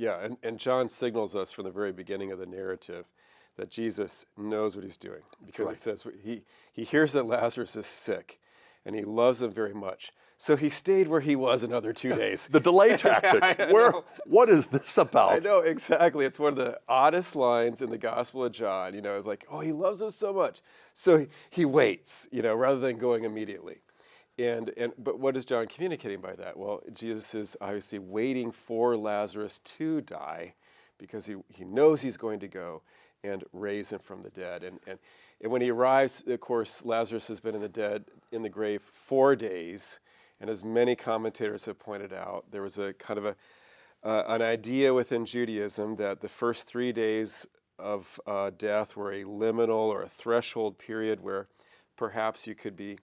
Yeah, and John signals us from the very beginning of the narrative that Jesus knows what he's doing, because right. it says he hears that Lazarus is sick, and he loves him very much. So he stayed where he was another 2 days. The delay tactic. I know. What is this I about? know, exactly. It's one of the oddest lines in the Gospel of John. It's like, oh, he loves us so much. So he waits, rather than going immediately. But what is John communicating by that? Well, Jesus is obviously waiting for Lazarus to die, because he knows he's going to go and raise him from the dead. And when he arrives, of course, Lazarus has been in the grave 4 days. And as many commentators have pointed out, there was a kind of an idea within Judaism that the first 3 days of death were a liminal or a threshold period where perhaps you could be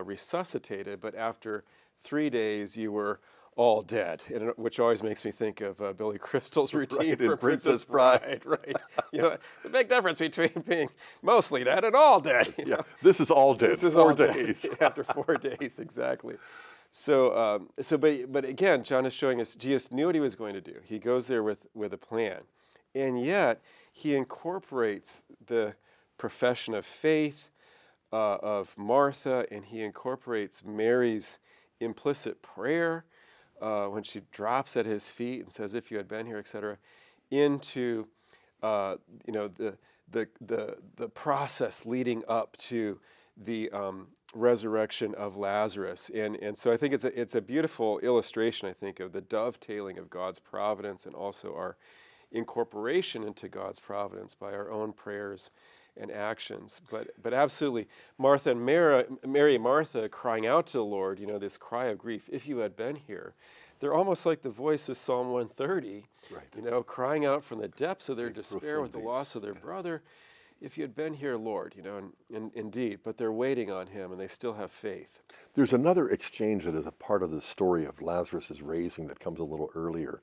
resuscitated, but after 3 days you were all dead, which always makes me think of Billy Crystal's routine Right, for in Princess Bride, right? The big difference between being mostly dead and all dead. Yeah, this is all dead. This is 4 all dead days. after 4 days, exactly. But again, John is showing us Jesus knew what he was going to do. He goes there with a plan, and yet he incorporates the profession of faith of Martha, and he incorporates Mary's implicit prayer when she drops at his feet and says, "If you had been here," etc., into the process leading up to the resurrection of Lazarus. And so I think it's a beautiful illustration, I think, of the dovetailing of God's providence and also our incorporation into God's providence by our own prayers and actions. But absolutely, Martha and Mary and Martha crying out to the Lord, this cry of grief, "If you had been here." They're almost like the voice of Psalm 130, Right. Crying out from the depths of their Big, despair with the profound loss of their brother. "If you had been here, Lord," and indeed, but they're waiting on him and they still have faith. There's another exchange that is a part of the story of Lazarus' raising that comes a little earlier,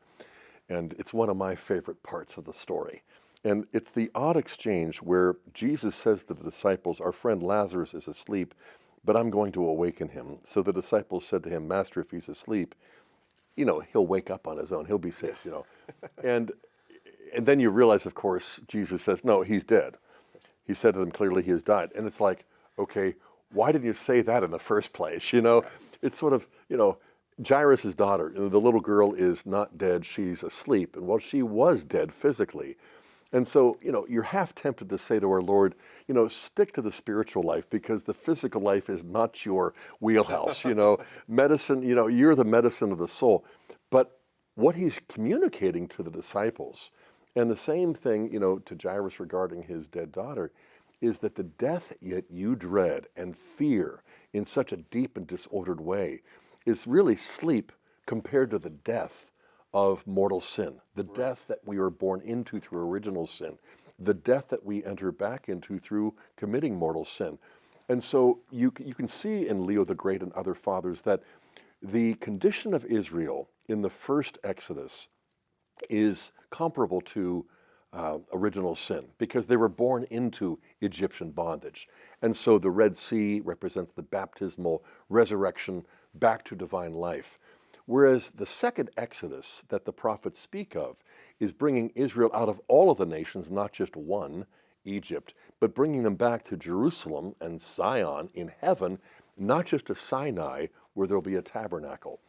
and it's one of my favorite parts of the story. And it's the odd exchange where Jesus says to the disciples, "Our friend Lazarus is asleep, but I'm going to awaken him." So the disciples said to him, "Master, if he's asleep, he'll wake up on his own. He'll be safe, And then you realize, of course, Jesus says, "No, he's dead." He said to them clearly he has died. And it's like, okay, why didn't you say that in the first place? It's sort of, Jairus' daughter, the little girl is not dead, she's asleep. And she was dead physically. And so, you're half tempted to say to our Lord, stick to the spiritual life, because the physical life is not your wheelhouse. Medicine, you're the medicine of the soul. But what he's communicating to the disciples, and the same thing, to Jairus regarding his dead daughter, is that the death that you dread and fear in such a deep and disordered way is really sleep compared to the death of mortal sin, the death that we were born into through original sin, the death that we enter back into through committing mortal sin. And so you can see in Leo the Great and other fathers that the condition of Israel in the first Exodus is comparable to original sin, because they were born into Egyptian bondage. And so the Red Sea represents the baptismal resurrection back to divine life. Whereas the second Exodus that the prophets speak of is bringing Israel out of all of the nations, not just one, Egypt, but bringing them back to Jerusalem and Zion in heaven, not just to Sinai, where there'll be a tabernacle.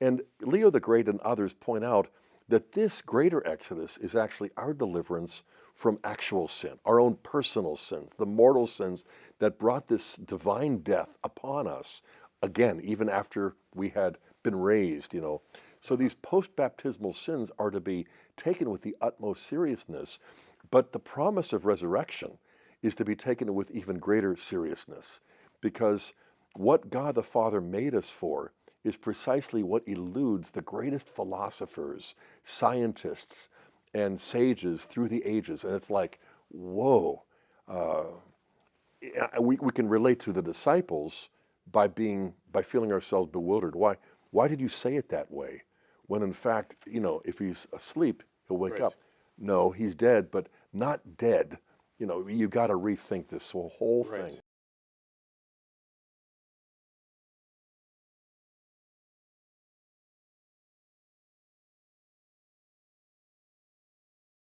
And Leo the Great and others point out that this greater Exodus is actually our deliverance from actual sin, our own personal sins, the mortal sins that brought this divine death upon us, again, even after we had been raised, So these post-baptismal sins are to be taken with the utmost seriousness, but the promise of resurrection is to be taken with even greater seriousness, because what God the Father made us for is precisely what eludes the greatest philosophers, scientists, and sages through the ages. And it's like, whoa. We can relate to the disciples by feeling ourselves bewildered. Why did you say it that way? When in fact, if he's asleep, he'll wake up. No, he's dead, but not dead. You got to rethink this whole thing.